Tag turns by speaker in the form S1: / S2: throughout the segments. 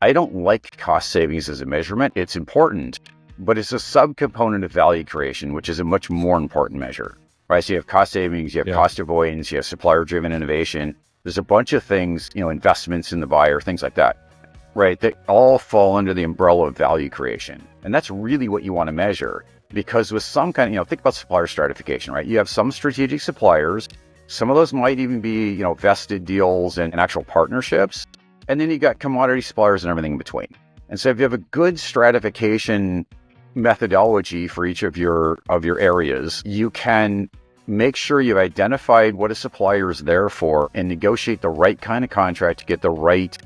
S1: I don't like cost savings as a measurement. It's important, but it's a subcomponent of value creation, which is a much more important measure, right? So you have cost savings, you have cost avoidance, you have supplier-driven innovation. There's a bunch of things, investments in the buyer, things like that, right? That all fall under the umbrella of value creation. And that's really what you want to measure, because with some kind of, think about supplier stratification, right? You have some strategic suppliers. Some of those might even be, vested deals and actual partnerships. And then you got commodity suppliers and everything in between. And so if you have a good stratification methodology for each of your areas, you can make sure you've identified what a supplier is there for and negotiate the right kind of contract to get the right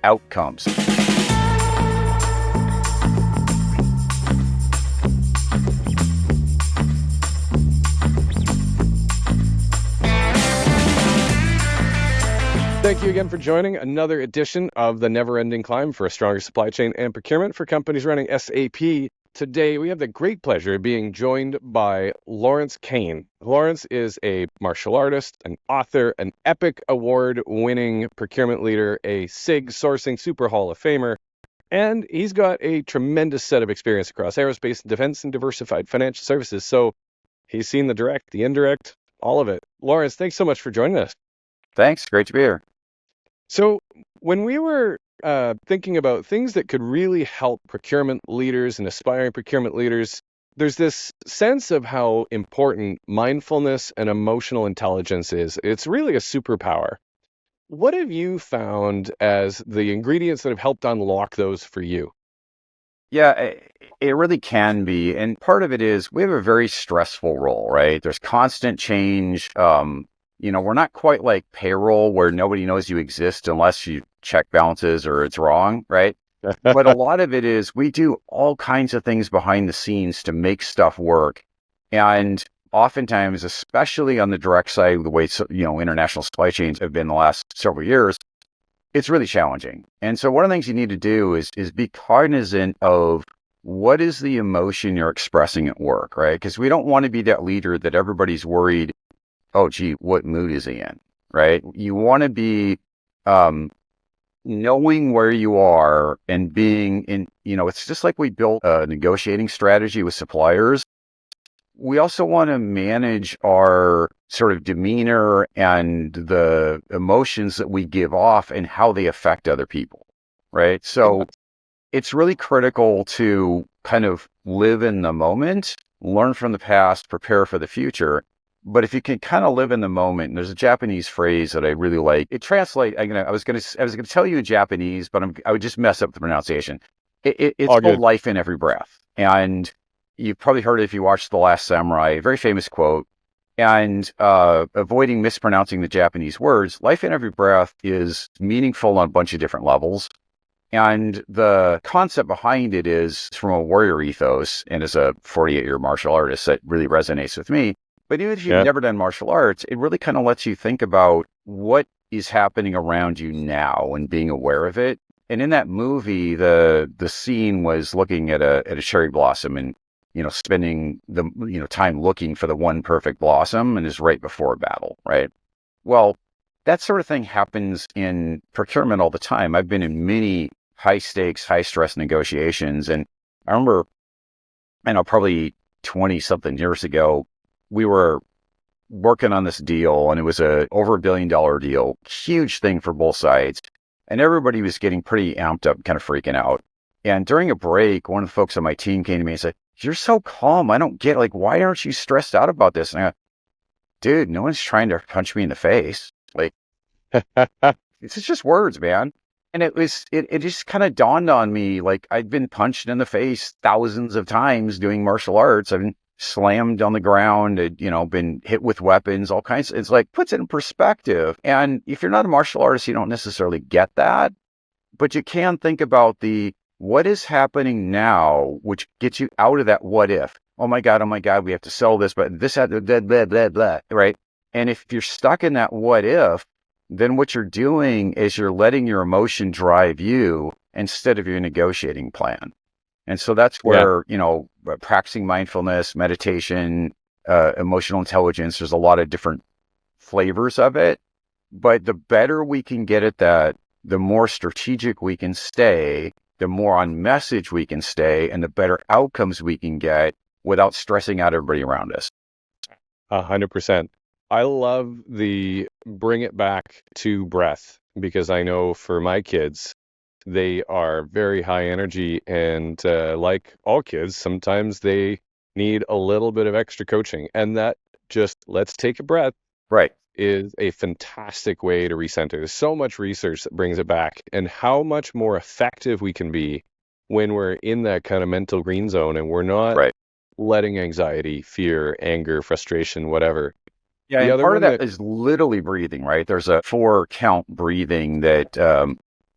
S1: outcomes.
S2: Thank you again for joining another edition of the Never-Ending Climb for a Stronger Supply Chain and Procurement for companies running SAP. Today, we have the great pleasure of being joined by Lawrence Kane. Lawrence is a martial artist, an author, an EPIC award-winning procurement leader, a SIG sourcing super hall of famer, and he's got a tremendous set of experience across aerospace and defense and diversified financial services. So he's seen the direct, the indirect, all of it. Lawrence, thanks so much for joining us.
S1: Thanks. Great to be here.
S2: So when we were thinking about things that could really help procurement leaders and aspiring procurement leaders, there's this sense of how important mindfulness and emotional intelligence is. It's really a superpower. What have you found as the ingredients that have helped unlock those for you?
S1: Yeah, it really can be. And part of it is we have a very stressful role, right? There's constant change. We're not quite like payroll where nobody knows you exist unless you check balances or it's wrong, right? But a lot of it is we do all kinds of things behind the scenes to make stuff work. And oftentimes, especially on the direct side, the way, international supply chains have been the last several years, it's really challenging. And so one of the things you need to do is be cognizant of what is the emotion you're expressing at work, right? Because we don't want to be that leader that everybody's worried, oh, gee, what mood is he in, right? You want to be knowing where you are and being in, it's just like we built a negotiating strategy with suppliers. We also want to manage our sort of demeanor and the emotions that we give off and how they affect other people, right? So it's really critical to kind of live in the moment, learn from the past, prepare for the future. But if you can kind of live in the moment, and there's a Japanese phrase that I really like. It translates. I was gonna tell you in Japanese, but I would just mess up the pronunciation. It's called life in every breath, and you've probably heard it if you watched The Last Samurai. A very famous quote. And avoiding mispronouncing the Japanese words, life in every breath is meaningful on a bunch of different levels. And the concept behind it is from a warrior ethos, and as a 48-year martial artist, that really resonates with me. But even if you've never done martial arts, it really kind of lets you think about what is happening around you now and being aware of it. And in that movie, the scene was looking at a cherry blossom and, spending the, time looking for the one perfect blossom, and is right before a battle, right? Well, that sort of thing happens in procurement all the time. I've been in many high stakes, high stress negotiations. And I remember, probably 20 something years ago, we were working on this deal, and it was over $1 billion deal, huge thing for both sides. And everybody was getting pretty amped up, kind of freaking out. And during a break, one of the folks on my team came to me and said, "You're so calm. I don't get, why aren't you stressed out about this?" And I go, "Dude, no one's trying to punch me in the face. It's just words, man." And it just kind of dawned on me, I'd been punched in the face thousands of times doing martial arts. I've been slammed on the ground, been hit with weapons, all kinds. It's puts it in perspective. And if you're not a martial artist, you don't necessarily get that, but you can think about what is happening now, which gets you out of that what if. Oh my God, we have to sell this, but this had blah, blah, blah, blah, right? And if you're stuck in that what if, then what you're doing is you're letting your emotion drive you instead of your negotiating plan. And so that's where, practicing mindfulness, meditation, emotional intelligence, there's a lot of different flavors of it. But the better we can get at that, the more strategic we can stay, the more on message we can stay, and the better outcomes we can get without stressing out everybody around us.
S2: 100%. I love the bring it back to breath, because I know for my kids, they are very high energy, and like all kids, sometimes they need a little bit of extra coaching. And that just, let's take a breath,
S1: Right.
S2: is a fantastic way to recenter. There's so much research that brings it back, and how much more effective we can be when we're in that kind of mental green zone and we're not
S1: Right.
S2: letting anxiety, fear, anger, frustration, whatever.
S1: Yeah,
S2: The
S1: and
S2: other
S1: part of
S2: one
S1: that
S2: that
S1: is literally breathing, right? There's a 4 count breathing that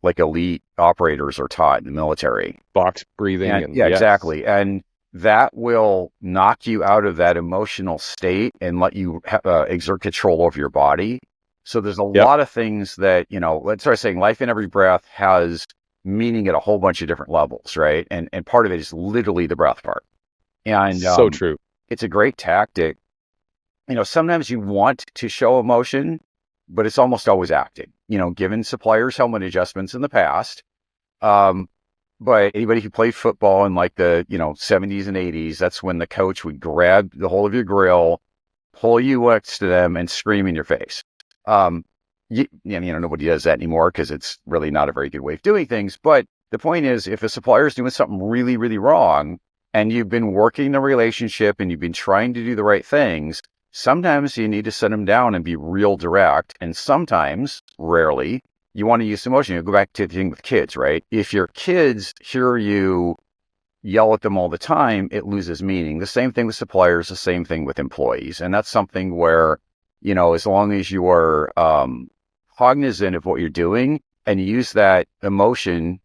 S1: like elite operators are taught in the military.
S2: box breathing,
S1: And
S2: and
S1: yeah,
S2: yes,
S1: exactly. And that will knock you out of that emotional state and let you exert control over your body. So there's a
S2: yep,
S1: lot of things that, let's start saying life in every breath has meaning at a whole bunch of different levels, right? And part of it is literally the breath part. And
S2: so true.
S1: it's a great tactic. Sometimes you want to show emotion, but it's almost always acting. Given suppliers helmet adjustments in the past, um, but anybody who played football in like the 70s and 80s, that's when the coach would grab the whole of your grill, pull you next to them, and scream in your face. Um, nobody does that anymore because it's really not a very good way of doing things. But the point is, if a supplier is doing something really, really wrong, and you've been working the relationship and you've been trying to do the right things, sometimes you need to set them down and be real direct. And sometimes, rarely, you want to use emotion. You go back to the thing with kids, right? If your kids hear you yell at them all the time, it loses meaning. The same thing with suppliers, the same thing with employees. And that's something where, as long as you are cognizant of what you're doing and you use that emotion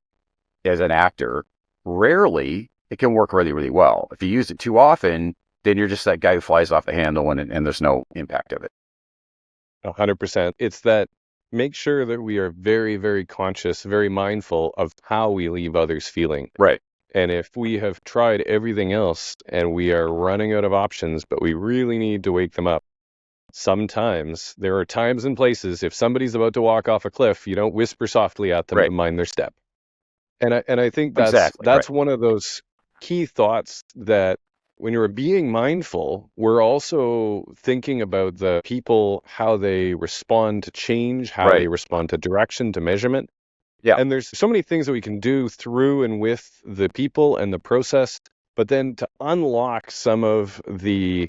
S1: as an actor, rarely it can work really, really well. If you use it too often, then you're just that guy who flies off the handle and there's no impact of it.
S2: 100%. It's that, make sure that we are very, very conscious, very mindful of how we leave others feeling.
S1: Right.
S2: And if we have tried everything else and we are running out of options, but we really need to wake them up, sometimes there are times and places, if somebody's about to walk off a cliff, you don't whisper softly at them
S1: Right.
S2: to mind their step. And I think
S1: Exactly.
S2: that's
S1: Right.
S2: one of those key thoughts, that when you're being mindful, we're also thinking about the people, how they respond to change, how they
S1: Right.
S2: respond to direction, to measurement.
S1: Yeah.
S2: And there's so many things that we can do through and with the people and the process, but then to unlock some of the,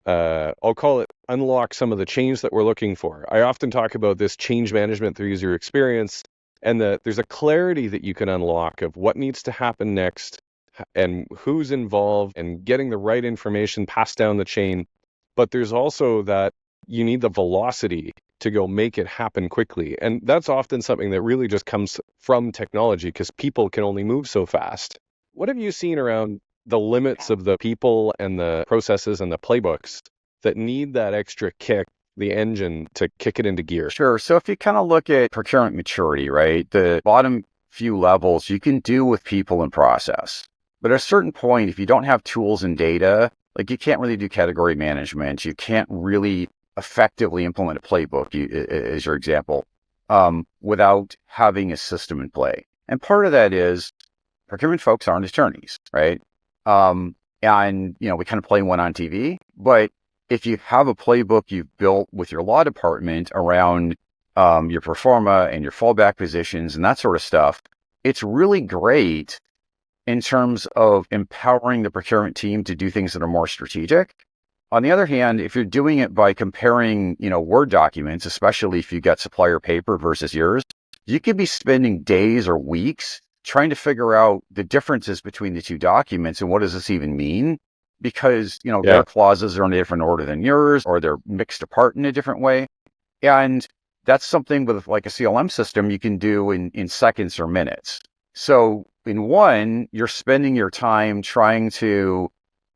S2: I'll call it, unlock some of the change that we're looking for. I often talk about this change management through user experience, and that there's a clarity that you can unlock of what needs to happen next and who's involved, and getting the right information passed down the chain. But there's also that you need the velocity to go make it happen quickly. And that's often something that really just comes from technology, because people can only move so fast. What have you seen around the limits of the people and the processes and the playbooks that need that extra kick, the engine to kick it into gear?
S1: Sure. So if you kind of look at procurement maturity, right, the bottom few levels you can do with people and process. But at a certain point, if you don't have tools and data, like you can't really do category management, you can't really effectively implement a playbook, as your example, without having a system in play. And part of that is procurement folks aren't attorneys, right? And, we kind of play one on TV, but if you have a playbook you've built with your law department around your pro forma and your fallback positions and that sort of stuff, it's really great in terms of empowering the procurement team to do things that are more strategic. On the other hand, if you're doing it by comparing, Word documents, especially if you've got supplier paper versus yours, you could be spending days or weeks trying to figure out the differences between the two documents and what does this even mean? Because, their
S2: Yeah.
S1: clauses are in a different order than yours, or they're mixed apart in a different way. And that's something with like a CLM system you can do in seconds or minutes. So in one, you're spending your time trying to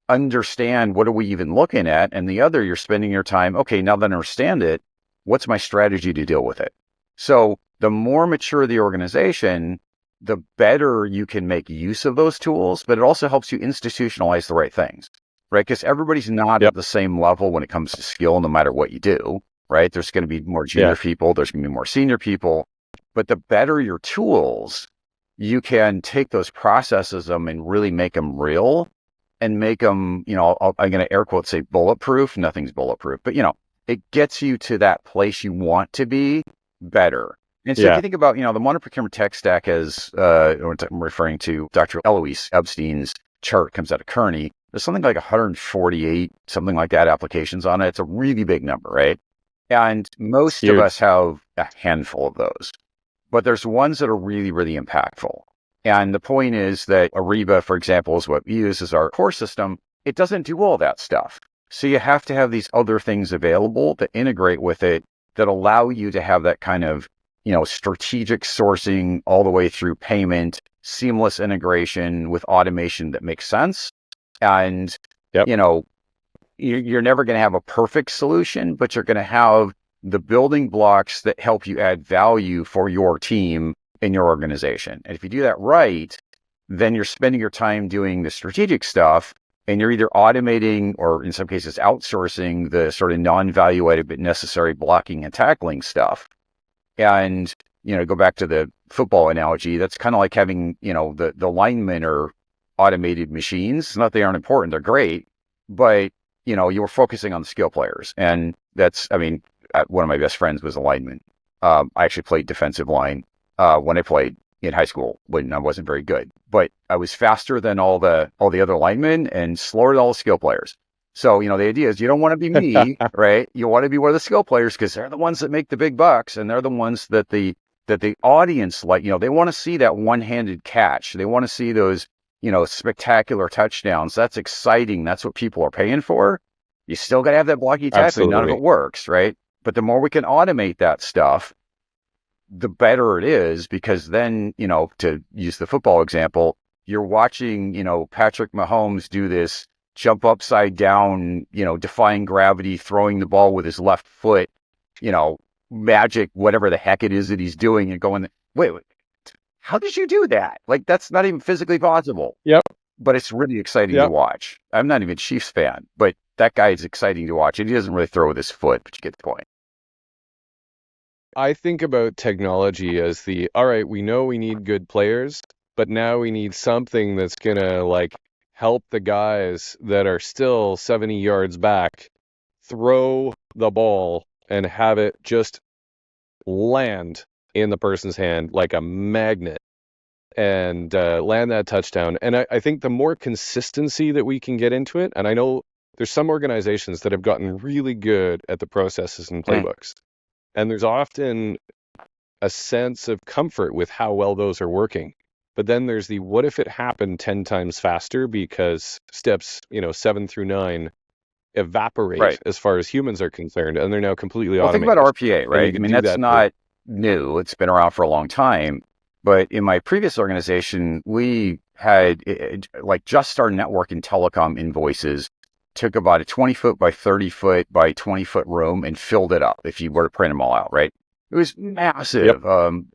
S1: understand what are we even looking at, and the other, you're spending your time, okay, now that I understand it, what's my strategy to deal with it? So the more mature the organization, the better you can make use of those tools, but it also helps you institutionalize the right things, right? Because everybody's not
S2: Yep.
S1: at the same level when it comes to skill, no matter what you do, right? There's going to be more
S2: Yeah.
S1: junior people, there's going to be more senior people. But the better your tools, you can take those processes and really make them real and make them, I'm going to air quote say bulletproof. Nothing's bulletproof, but it gets you to that place you want to be better. And so if
S2: Yeah.
S1: you think about, the modern procurement tech stack as I'm referring to Dr. Eloise Epstein's chart comes out of Kearney. There's something like 148, something like that, applications on it. It's a really big number, right? And most of
S2: Huge.
S1: us have a handful of those, but there's ones that are really, really impactful. And the point is that Ariba, for example, is what we use as our core system. It doesn't do all that stuff. So you have to have these other things available that integrate with it that allow you to have that kind of, strategic sourcing all the way through payment, seamless integration with automation that makes sense. And,
S2: Yep.
S1: you're never going to have a perfect solution, but you're going to have the building blocks that help you add value for your team in your organization. And if you do that right, then you're spending your time doing the strategic stuff, and you're either automating or in some cases outsourcing the sort of non-value added but necessary blocking and tackling stuff. And, go back to the football analogy, that's kind of like having, the linemen are automated machines. It's not they aren't important, they're great, but, you were focusing on the skill players. And that's, one of my best friends was a lineman. I actually played defensive line when I played in high school when I wasn't very good, but I was faster than all the other linemen and slower than all the skill players. So, the idea is you don't want to be me, right? You want to be one of the skill players because they're the ones that make the big bucks, and they're the ones that the audience like, they want to see that one-handed catch. They want to see those, spectacular touchdowns. That's exciting. That's what people are paying for. You still got to have that blocky tackling. None of it works, right? But the more we can automate that stuff, the better it is, because then, to use the football example, you're watching, Patrick Mahomes do this jump upside down, defying gravity, throwing the ball with his left foot, magic, whatever the heck it is that he's doing, and going, wait, how did you do that? Like, that's not even physically possible.
S2: Yep.
S1: But it's really exciting to watch. I'm not even a Chiefs fan, but that guy is exciting to watch. And he doesn't really throw with his foot, but you get the point.
S2: I think about technology as all right, we know we need good players, but now we need something that's going to help the guys that are still 70 yards back throw the ball and have it just land in the person's hand like a magnet and land that touchdown. And I think the more consistency that we can get into it, and I know there's some organizations that have gotten really good at the processes and playbooks. And there's often a sense of comfort with how well those are working. But then there's the what if it happened 10 times faster, because steps, 7 through 9 evaporate as far as humans are concerned, and they're now completely automated.
S1: Think about RPA, right? That's not new. It's been around for a long time. But in my previous organization, we had just our network and telecom invoices took about a 20-foot by 30-foot by 20-foot room and filled it up if you were to print them all out, right? It was massive.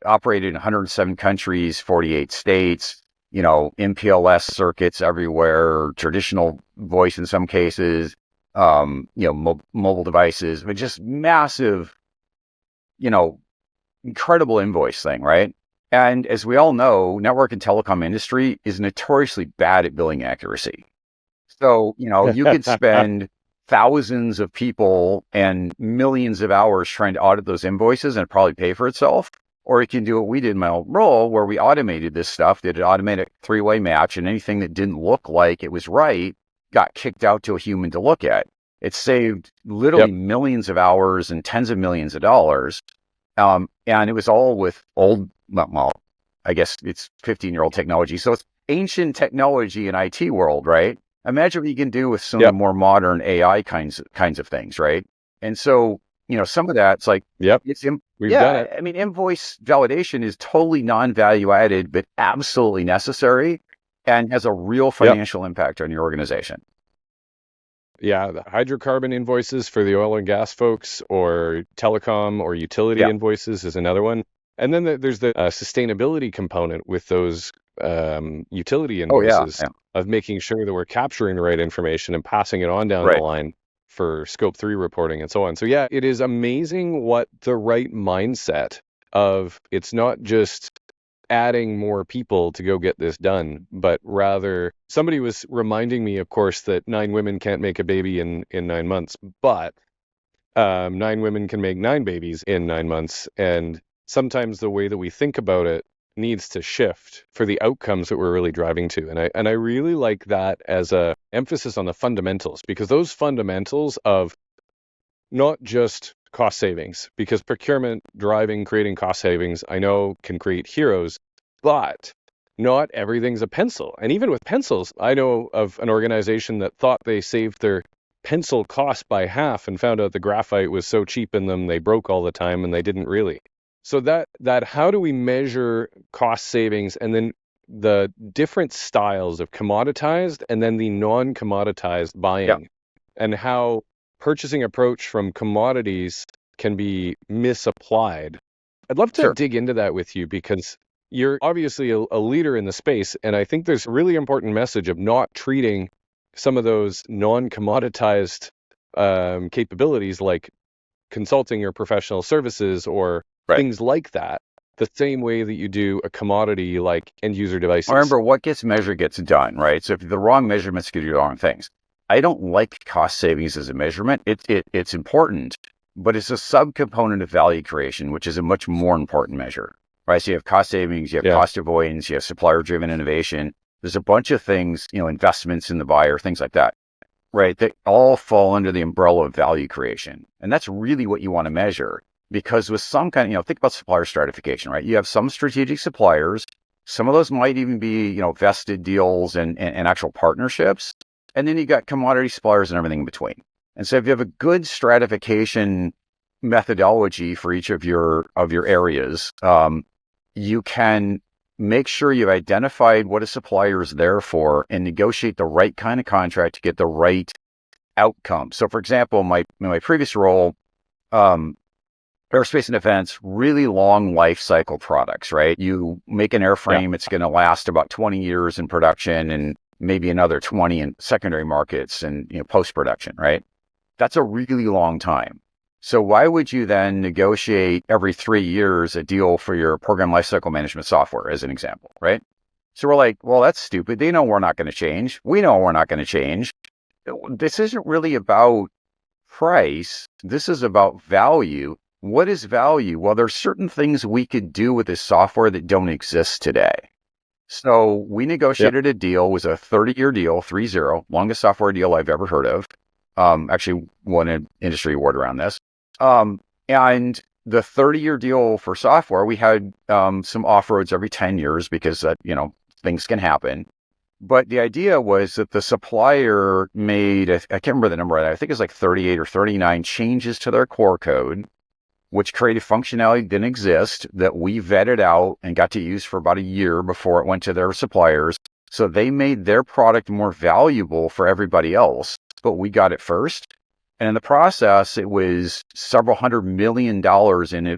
S1: Operated in 107 countries, 48 states, MPLS circuits everywhere, traditional voice in some cases, mobile devices, but just massive, incredible invoice thing, right? And as we all know, network and telecom industry is notoriously bad at billing accuracy. So, you could spend thousands of people and millions of hours trying to audit those invoices and probably pay for itself. Or you can do what we did in my old role, where we automated this stuff, did an automatic three-way match, and anything that didn't look like it was right got kicked out to a human to look at. It saved literally millions of hours and tens of millions of dollars. And it was all with old, well, I guess it's 15-year-old technology. So it's ancient technology in IT world, right? Imagine what you can do with some of the more modern AI kinds of things, right? And so, some of that's like,
S2: we've done it.
S1: Invoice validation is totally non-value added, but absolutely necessary and has a real financial impact on your organization.
S2: Yeah, the hydrocarbon invoices for the oil and gas folks, or telecom or utility invoices is another one. And then there's the sustainability component with those utility invoices of making sure that we're capturing the right information and passing it on down the line for scope 3 reporting and so on. So it is amazing what the right mindset of it's not just adding more people to go get this done, but rather somebody was reminding me, of course, that 9 women can't make a baby in 9 months, but 9 women can make 9 babies in 9 months. And sometimes the way that we think about it needs to shift for the outcomes that we're really driving to. And I really like that as a emphasis on the fundamentals, because those fundamentals of not just cost savings, because procurement, driving, creating cost savings, I know can create heroes, but not everything's a pencil. And even with pencils, I know of an organization that thought they saved their pencil cost by half and found out the graphite was so cheap in them they broke all the time, and they didn't really. So that how do we measure cost savings, and then the different styles of commoditized and then the non-commoditized buying, and how purchasing approach from commodities can be misapplied. I'd love to
S1: Sure.
S2: dig into that with you, because you're obviously a leader in the space, and I think there's a really important message of not treating some of those non-commoditized capabilities like consulting or professional services or things like that the same way that you do a commodity like end user devices.
S1: Remember, what gets measured gets done, right? So if the wrong measurements give you the wrong things. I don't like cost savings as a measurement. It's important, but it's a subcomponent of value creation, which is a much more important measure, right? So you have cost savings, you have cost avoidance, you have supplier-driven innovation. There's a bunch of things, investments in the buyer, things like that, right? They all fall under the umbrella of value creation. And that's really what you want to measure, because with some kind of, think about supplier stratification, right? You have some strategic suppliers. Some of those might even be, vested deals and actual partnerships. And then you got commodity suppliers and everything in between. And so if you have a good stratification methodology for each of your areas, you can make sure you've identified what a supplier is there for and negotiate the right kind of contract to get the right outcome. So for example, my previous role, aerospace and defense, really long life cycle products, right? You make an airframe, it's going to last about 20 years in production and maybe another 20 in secondary markets and post-production, right? That's a really long time. So why would you then negotiate every 3 years a deal for your program lifecycle management software, as an example, right? So we're like, well, that's stupid. They know we're not going to change. We know we're not going to change. This isn't really about price. This is about value. What is value? Well, there's certain things we could do with this software that don't exist today. So we negotiated a deal. It was a 30-year deal, 30, longest software deal I've ever heard of. Actually won an industry award around this. And the 30-year deal for software, we had some off-roads every 10 years because, things can happen. But the idea was that the supplier made, I can't remember the number, I think it's like 38 or 39 changes to their core code, which created functionality that didn't exist, that we vetted out and got to use for about a year before it went to their suppliers. So they made their product more valuable for everybody else, but we got it first. And in the process, it was several $100 million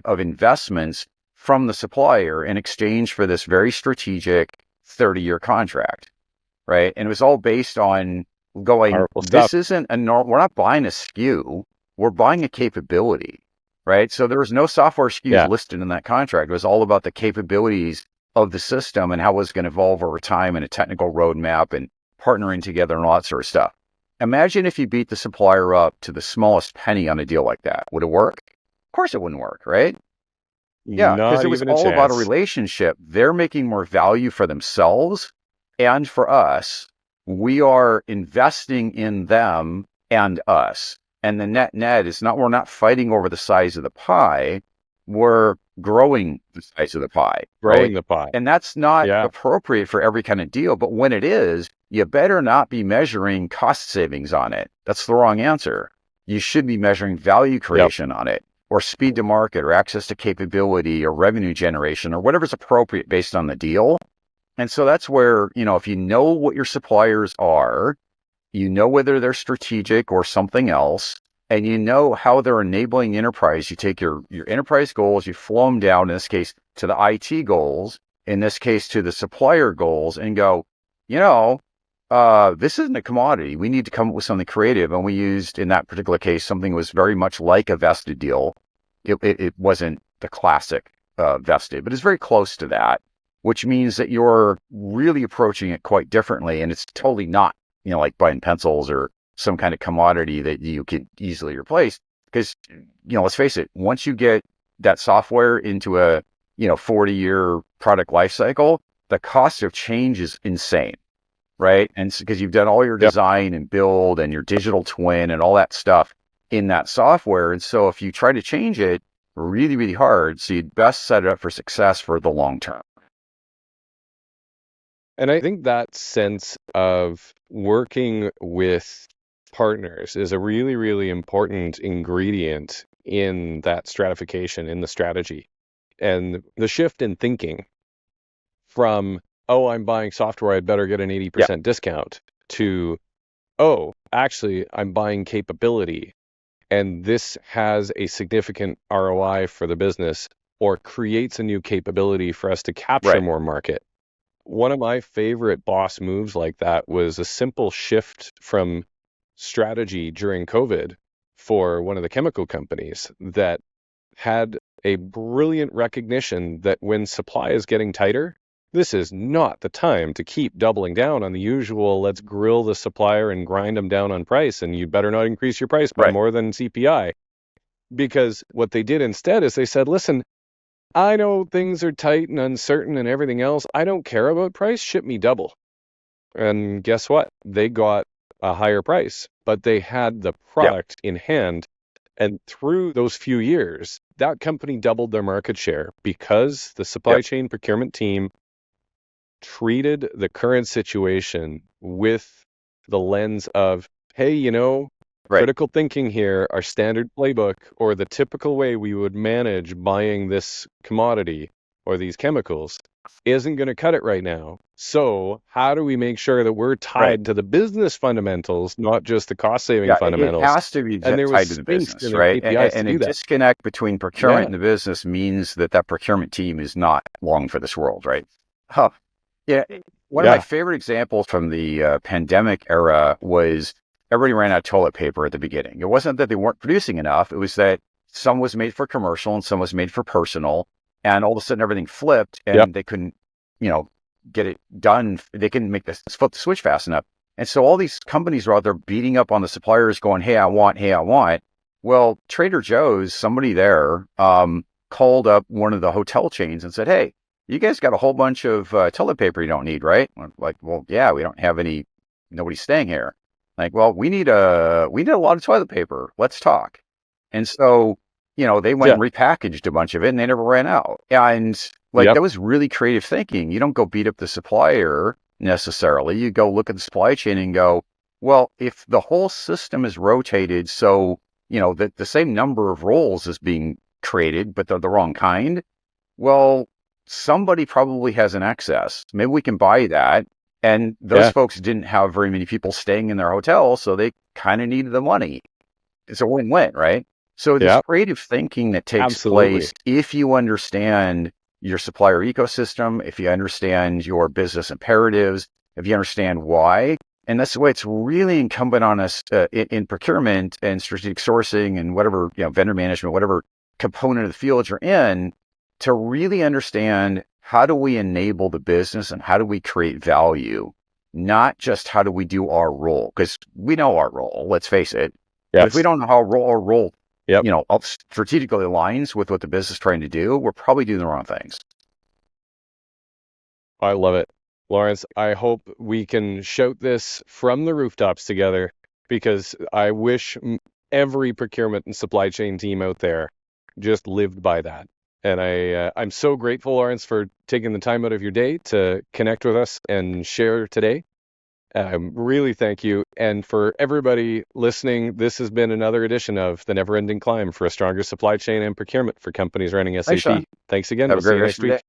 S1: of investments from the supplier in exchange for this very strategic 30-year contract, right? And it was all based on going, this isn't we're not buying a SKU, we're buying a capability. Right. So there was no software SKUs listed in that contract. It was all about the capabilities of the system and how it was going to evolve over time and a technical roadmap and partnering together and all that sort of stuff. Imagine if you beat the supplier up to the smallest penny on a deal like that. Would it work? Of course it wouldn't work, right? Yeah, because it was all about a relationship. They're making more value for themselves and for us. We are investing in them and us. And the net is we're not fighting over the size of the pie. We're growing the size of the pie.
S2: Growing the pie.
S1: And that's not appropriate for every kind of deal. But when it is, you better not be measuring cost savings on it. That's the wrong answer. You should be measuring value creation on it, or speed to market, or access to capability, or revenue generation, or whatever's appropriate based on the deal. And so that's where, if you know what your suppliers are, you know whether they're strategic or something else, and you know how they're enabling enterprise. You take your enterprise goals, you flow them down, in this case, to the IT goals, in this case, to the supplier goals, and go, this isn't a commodity. We need to come up with something creative. And we used, in that particular case, something that was very much like a vested deal. It wasn't the classic vested, but it's very close to that, which means that you're really approaching it quite differently. And it's totally not, like buying pencils or some kind of commodity that you could easily replace. Because, let's face it, once you get that software into a, 40-year product life cycle, the cost of change is insane, right? And because you've done all your design and build and your digital twin and all that stuff in that software. And so if you try to change it, really, really hard. So you'd best set it up for success for the long term.
S2: And I think that sense of working with partners is a really, really important ingredient in that stratification, in the strategy. And the shift in thinking from, oh, I'm buying software, I'd better get an 80% discount, to, oh, actually, I'm buying capability, and this has a significant ROI for the business or creates a new capability for us to capture more market. One of my favorite boss moves like that was a simple shift from strategy during COVID for one of the chemical companies that had a brilliant recognition that when supply is getting tighter, this is not the time to keep doubling down on the usual, let's grill the supplier and grind them down on price, and you better not increase your price by more than CPI. Because what they did instead is they said, listen, I know things are tight and uncertain and everything else. I don't care about price. Ship me double. And guess what? They got a higher price, but they had the product in hand. And through those few years, that company doubled their market share because the supply chain procurement team treated the current situation with the lens of, hey, critical thinking here, our standard playbook, or the typical way we would manage buying this commodity or these chemicals isn't going to cut it right now. So how do we make sure that we're tied to the business fundamentals, not just the cost-saving fundamentals?
S1: It has to be tied to the business, right? And a disconnect between procurement and the business means that procurement team is not long for this world, right? One of my favorite examples from the pandemic era was everybody ran out of toilet paper at the beginning. It wasn't that they weren't producing enough. It was that some was made for commercial and some was made for personal. And all of a sudden everything flipped and they couldn't, get it done. They couldn't flip the switch fast enough. And so all these companies were out there beating up on the suppliers going, hey, I want. Well, Trader Joe's, somebody there called up one of the hotel chains and said, hey, you guys got a whole bunch of toilet paper you don't need, right? Like, well, yeah, we don't have any, nobody's staying here. Like, well, we need a lot of toilet paper. Let's talk. And so, they went and repackaged a bunch of it and they never ran out. And that was really creative thinking. You don't go beat up the supplier necessarily. You go look at the supply chain and go, well, if the whole system is rotated, so, that the same number of roles is being created, but they're the wrong kind. Well, somebody probably has an excess. Maybe we can buy that. And those folks didn't have very many people staying in their hotel, so they kind of needed the money. It's a win-win, right? So this creative thinking that takes place, if you understand your supplier ecosystem, if you understand your business imperatives, if you understand why, and that's the way it's really incumbent on us in procurement and strategic sourcing and whatever, vendor management, whatever component of the field you're in, to really understand how do we enable the business and how do we create value, not just how do we do our role, because we know our role, let's face it. But if we don't know how our role strategically aligns with what the business is trying to do, we're probably doing the wrong things.
S2: I love it. Lawrence, I hope we can shout this from the rooftops together, because I wish every procurement and supply chain team out there just lived by that. And I'm so grateful, Lawrence, for taking the time out of your day to connect with us and share today. Really thank you. And for everybody listening, this has been another edition of The Never Ending Climb for a Stronger Supply Chain and Procurement for Companies Running SAP. Thanks again.
S1: Have a great rest of your day.